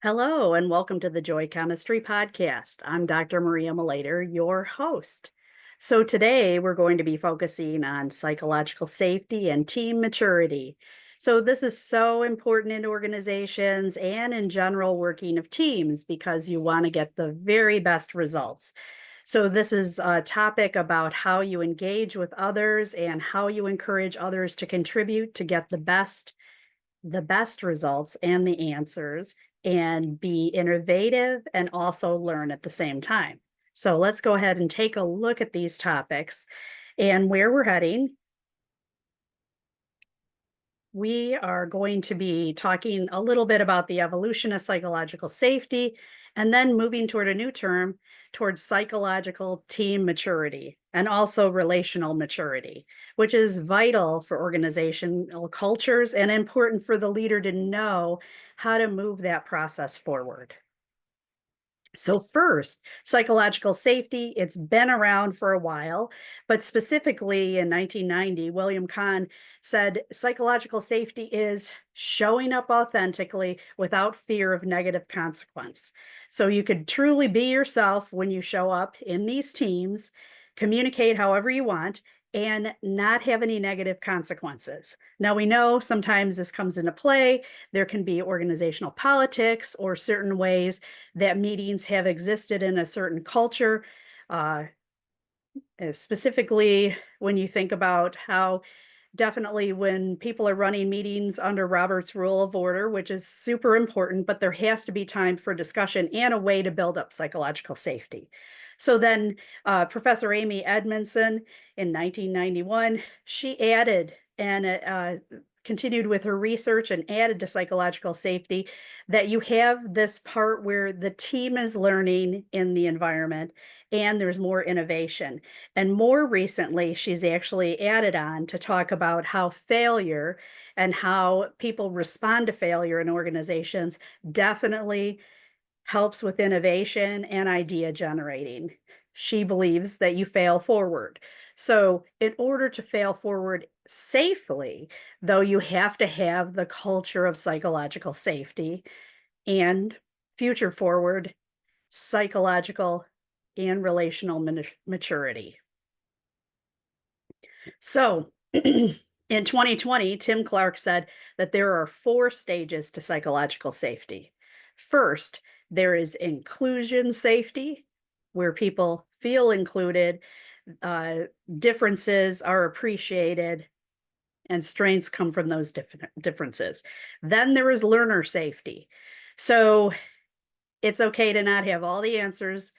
Hello, and welcome to the Joy Chemistry Podcast. I'm Dr. Maria Malayter, your host. So, today we're going to be focusing on psychological safety and team maturity. So, this is so important in organizations and in general working of teams because you want to get the very best results. So, this is a topic about how you engage with others and how you encourage others to contribute to get the best results and the answers and be innovative and also learn at the same time. So let's go ahead and take a look at these topics and where we're heading. We are going to be talking a little bit about the evolution of psychological safety and then moving toward a new term towards psychological team maturity and also relational maturity, which is vital for organizational cultures and important for the leader to know how to move that process forward. So first, psychological safety, it's been around for a while, but specifically in 1990, William Kahn said psychological safety is showing up authentically without fear of negative consequence. So you could truly be yourself when you show up in these teams, communicate however you want, and not have any negative consequences. Now, we know sometimes this comes into play. There can be organizational politics or certain ways that meetings have existed in a certain culture. Specifically, when you think about how definitely when people are running meetings under Robert's Rule of Order, which is super important, but there has to be time for discussion and a way to build up psychological safety. So then Professor Amy Edmondson in 1991, she added and continued with her research and added to psychological safety that you have this part where the team is learning in the environment and there's more innovation. And more recently, she's actually added on to talk about how failure and how people respond to failure in organizations definitely helps with innovation and idea generating. She believes that you fail forward. So, in order to fail forward safely, though, you have to have the culture of psychological safety and future forward psychological and relational maturity. So, in 2020, Tim Clark said that there are 4 stages to psychological safety. First, there is inclusion safety, where people feel included, uh, differences are appreciated, and strengths come from those differences. Then there is learner safety. So it's okay to not have all the answers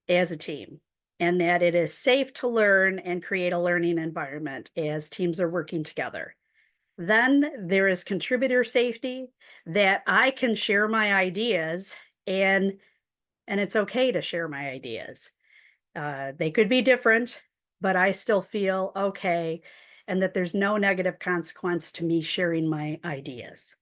as a team, and that it is safe to learn and create a learning environment as teams are working together. Then there is contributor safety, that I can share my ideas and it's okay to share my ideas. They could be different, but I still feel okay and that there's no negative consequence to me sharing my ideas.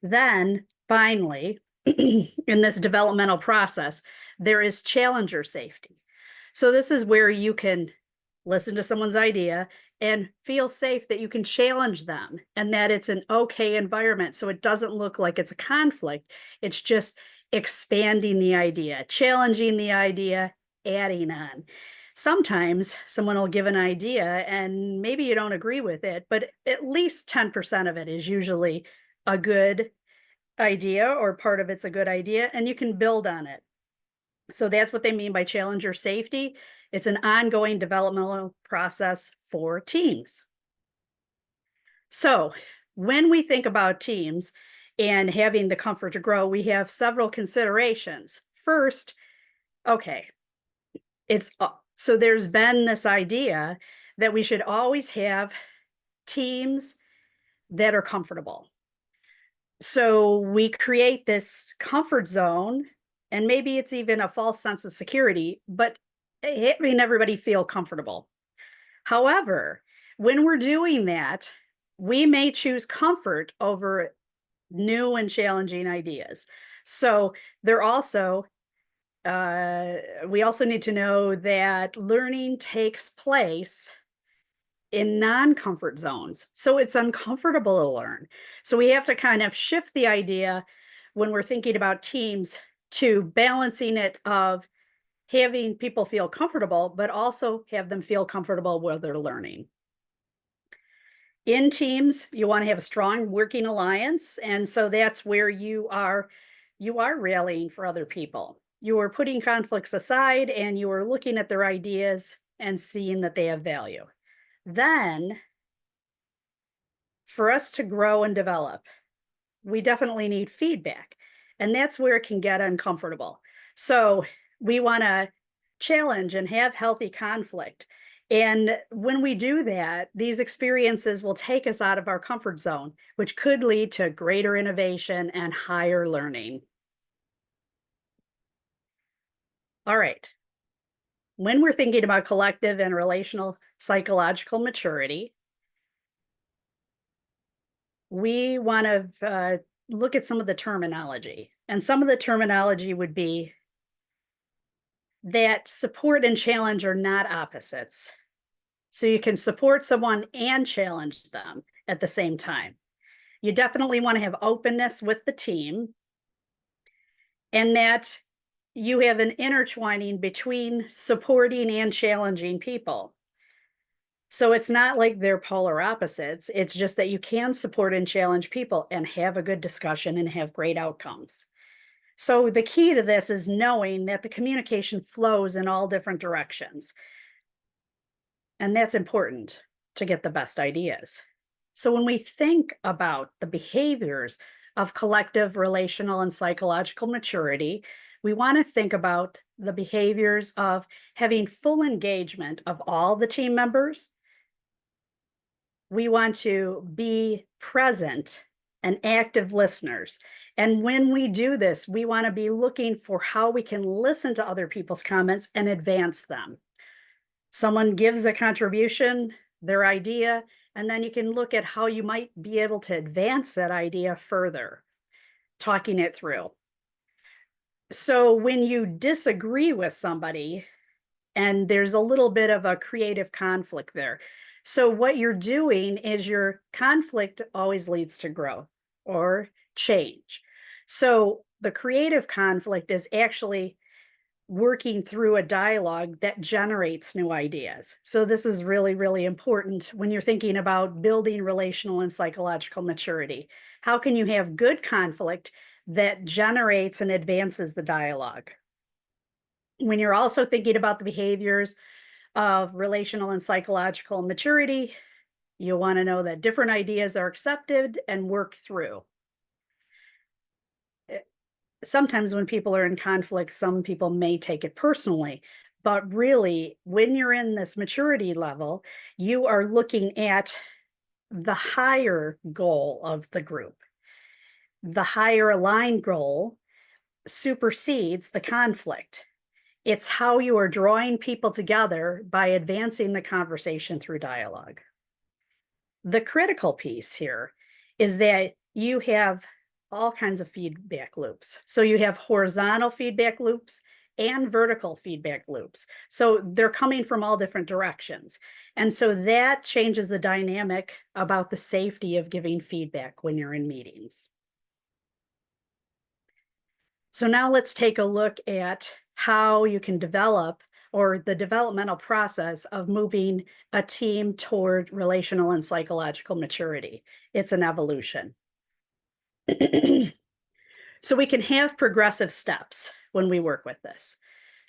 Then finally, in this developmental process, there is challenger safety. So this is where you can listen to someone's idea and feel safe that you can challenge them and that it's an okay environment. So it doesn't look like it's a conflict. It's just expanding the idea, challenging the idea, adding on. Sometimes someone will give an idea and maybe you don't agree with it, but at least 10% of it is usually a good idea or part of it's a good idea and you can build on it. So that's what they mean by challenger safety. It's an ongoing developmental process for teams. So when we think about teams and having the comfort to grow, we have several considerations. First, okay, so there's been this idea that we should always have teams that are comfortable. So we create this comfort zone, and maybe it's even a false sense of security, but having everybody feel comfortable. However, when we're doing that, we may choose comfort over new and challenging ideas. So there also, we also need to know that learning takes place in non-comfort zones. So it's uncomfortable to learn. So we have to kind of shift the idea when we're thinking about teams to balancing it of having people feel comfortable, but also have them feel comfortable where they're learning. In teams, you want to have a strong working alliance, and so that's where you are rallying for other people. You are putting conflicts aside and you are looking at their ideas and seeing that they have value. Then, for us to grow and develop, we definitely need feedback, and that's where it can get uncomfortable. So we want to challenge and have healthy conflict. And when we do that, these experiences will take us out of our comfort zone, which could lead to greater innovation and higher learning. All right. When we're thinking about collective and relational psychological maturity, we want to look at some of the terminology. And some of the terminology would be that support and challenge are not opposites. So you can support someone and challenge them at the same time. You definitely want to have openness with the team, and that you have an intertwining between supporting and challenging people. So it's not like they're polar opposites. It's just that you can support and challenge people and have a good discussion and have great outcomes. So the key to this is knowing that the communication flows in all different directions. And that's important to get the best ideas. So when we think about the behaviors of collective, relational, and psychological maturity, we want to think about the behaviors of having full engagement of all the team members. We want to be present and active listeners. And when we do this, we want to be looking for how we can listen to other people's comments and advance them. Someone gives a contribution, their idea, and then you can look at how you might be able to advance that idea further, talking it through. So when you disagree with somebody, and there's a little bit of a creative conflict there. So what you're doing is your conflict always leads to growth or change. So the creative conflict is actually working through a dialogue that generates new ideas. So this is really, really important when you're thinking about building relational and psychological maturity. How can you have good conflict that generates and advances the dialogue? When you're also thinking about the behaviors of relational and psychological maturity, you want to know that different ideas are accepted and worked through. Sometimes when people are in conflict, some people may take it personally, but really, when you're in this maturity level, you are looking at the higher goal of the group. The higher aligned goal supersedes the conflict. It's how you are drawing people together by advancing the conversation through dialogue. The critical piece here is that you have all kinds of feedback loops. So you have horizontal feedback loops and vertical feedback loops. So they're coming from all different directions. And so that changes the dynamic about the safety of giving feedback when you're in meetings. So now let's take a look at how you can develop, or the developmental process of moving a team toward relational and psychological maturity. It's an evolution. So we can have progressive steps when we work with this.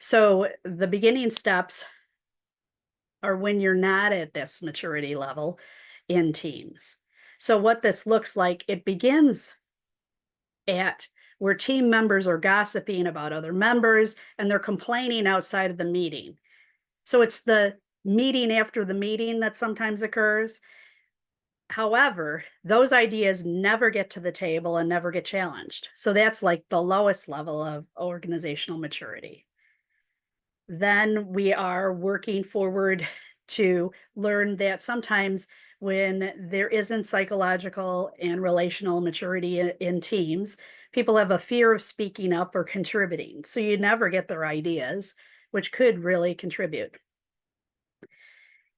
So the beginning steps are when you're not at this maturity level in teams. So what this looks like, it begins at where team members are gossiping about other members and they're complaining outside of the meeting. So it's the meeting after the meeting that sometimes occurs. However, those ideas never get to the table and never get challenged. So that's like the lowest level of organizational maturity. Then we are working forward to learn that sometimes when there isn't psychological and relational maturity in teams, people have a fear of speaking up or contributing. So you never get their ideas, which could really contribute.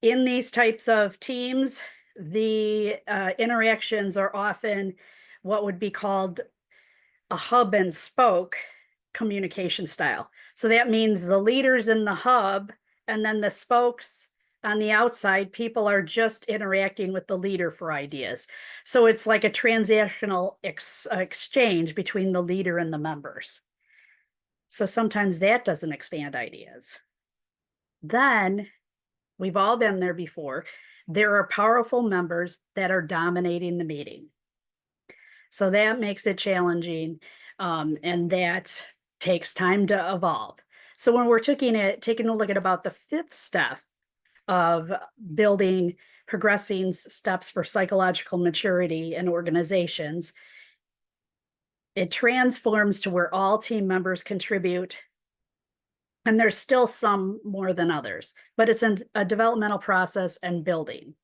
In these types of teams, the interactions are often what would be called a hub and spoke communication style. So that means the leaders in the hub and then the spokes on the outside, people are just interacting with the leader for ideas. So it's like a transactional exchange between the leader and the members. So sometimes that doesn't expand ideas. Then we've all been there before. There are powerful members that are dominating the meeting. So that makes it challenging, and that takes time to evolve. So when we're taking a look at about the fifth step of building progressing steps for psychological maturity in organizations, it transforms to where all team members contribute. And there's still some more than others, but it's a developmental process and building.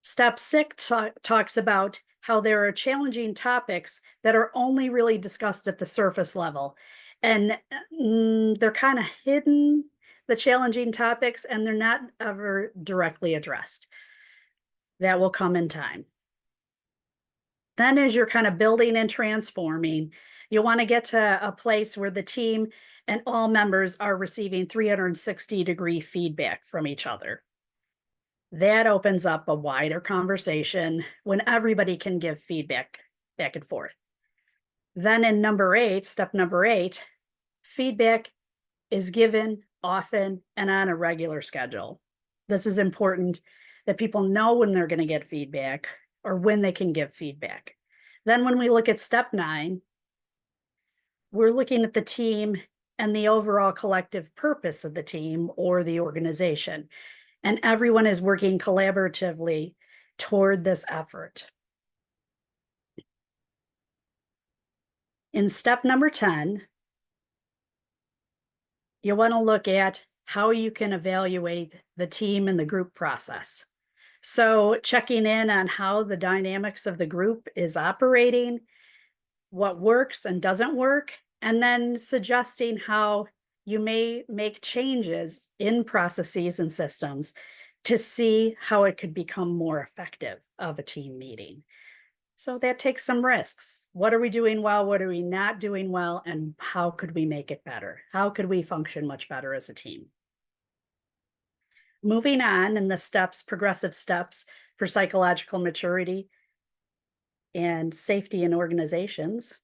Step 6 talks about how there are challenging topics that are only really discussed at the surface level. And they're kind of hidden, the challenging topics, and they're not ever directly addressed. That will come in time. Then as you're kind of building and transforming, you want to get to a place where the team and all members are receiving 360-degree feedback from each other. That opens up a wider conversation when everybody can give feedback back and forth. Then in step number 8, feedback is given often and on a regular schedule. This is important that people know when they're going to get feedback or when they can give feedback. Then when we look at step 9, we're looking at the team and the overall collective purpose of the team or the organization. And everyone is working collaboratively toward this effort. In step number 10, you want to look at how you can evaluate the team and the group process. So checking in on how the dynamics of the group is operating, what works and doesn't work, and then suggesting how you may make changes in processes and systems to see how it could become more effective of a team meeting. So that takes some risks. What are we doing well? What are we not doing well? And how could we make it better? How could we function much better as a team? Moving on in the progressive steps for psychological maturity and safety in organizations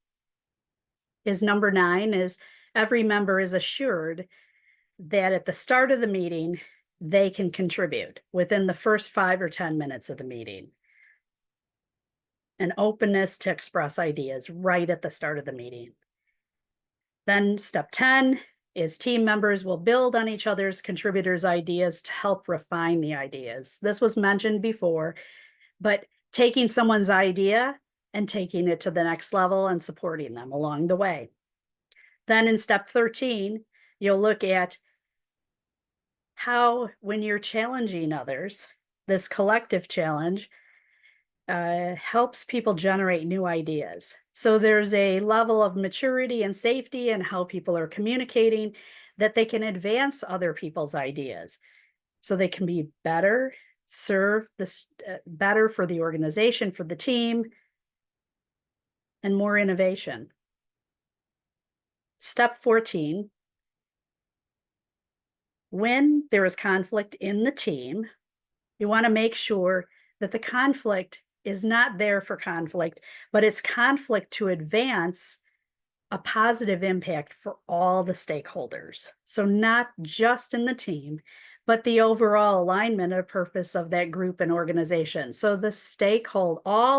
is number 9 is every member is assured that at the start of the meeting, they can contribute within the first 5 or 10 minutes of the meeting. An openness to express ideas right at the start of the meeting. Then step 10 is team members will build on each other's contributors' ideas to help refine the ideas. This was mentioned before, but taking someone's idea and taking it to the next level and supporting them along the way. Then in step 13, you'll look at how, when you're challenging others, this collective challenge helps people generate new ideas. So there's a level of maturity and safety in how people are communicating that they can advance other people's ideas. So they can be better, serve this better for the organization, for the team, and more innovation. Step 14, when there is conflict in the team, you want to make sure that the conflict is not there for conflict, but it's conflict to advance a positive impact for all the stakeholders. So not just in the team, but the overall alignment of purpose of that group and organization. So all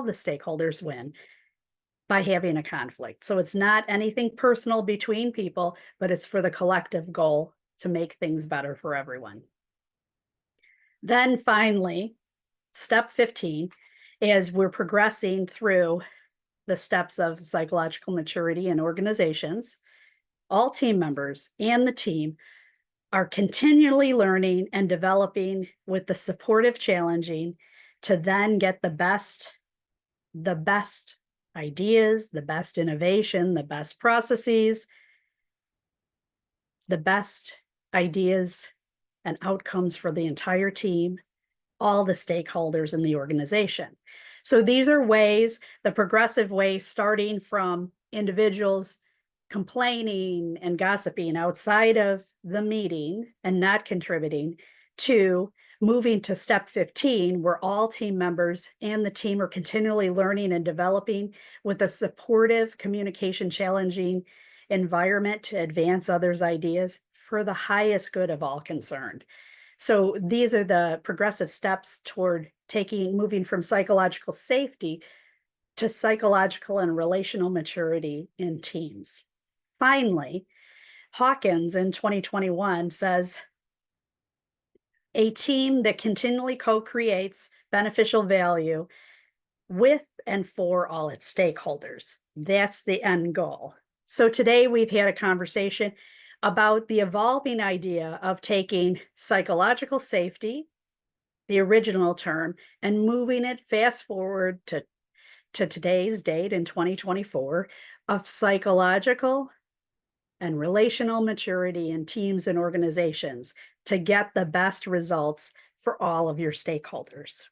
the stakeholders win by having a conflict. So it's not anything personal between people, but it's for the collective goal to make things better for everyone. Then finally, step 15, as we're progressing through the steps of psychological maturity in organizations, all team members and the team are continually learning and developing with the supportive challenging to then get the best ideas, the best innovation, the best processes, the best ideas and outcomes for the entire team, all the stakeholders in the organization. So these are ways, the progressive ways, starting from individuals complaining and gossiping outside of the meeting and not contributing, to moving to step 15, where all team members and the team are continually learning and developing with a supportive, communication challenging environment to advance others' ideas for the highest good of all concerned. So these are the progressive steps toward moving from psychological safety to psychological and relational maturity in teams. Finally, Hawkins in 2021 says, a team that continually co-creates beneficial value with and for all its stakeholders. That's the end goal. So today we've had a conversation about the evolving idea of taking psychological safety, the original term, and moving it fast forward to today's date in 2024 of psychological and relational maturity in teams and organizations to get the best results for all of your stakeholders.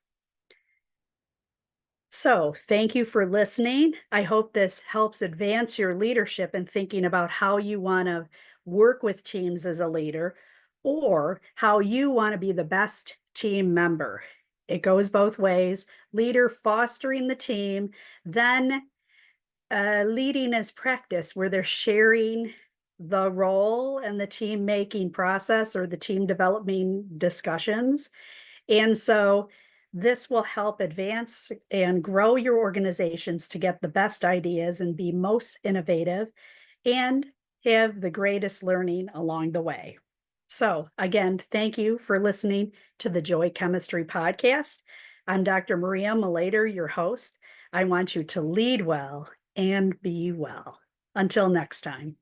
So thank you for listening. I hope this helps advance your leadership in thinking about how you want to work with teams as a leader, or how you want to be the best team member. It goes both ways. Leader fostering the team, then leading as practice, where they're sharing the role and the team making process or the team developing discussions. And so this will help advance and grow your organizations to get the best ideas and be most innovative and have the greatest learning along the way. So again, thank you for listening to the Joy Chemistry Podcast. I'm Dr. Maria Malayter, your host. I want you to lead well and be well. Until next time.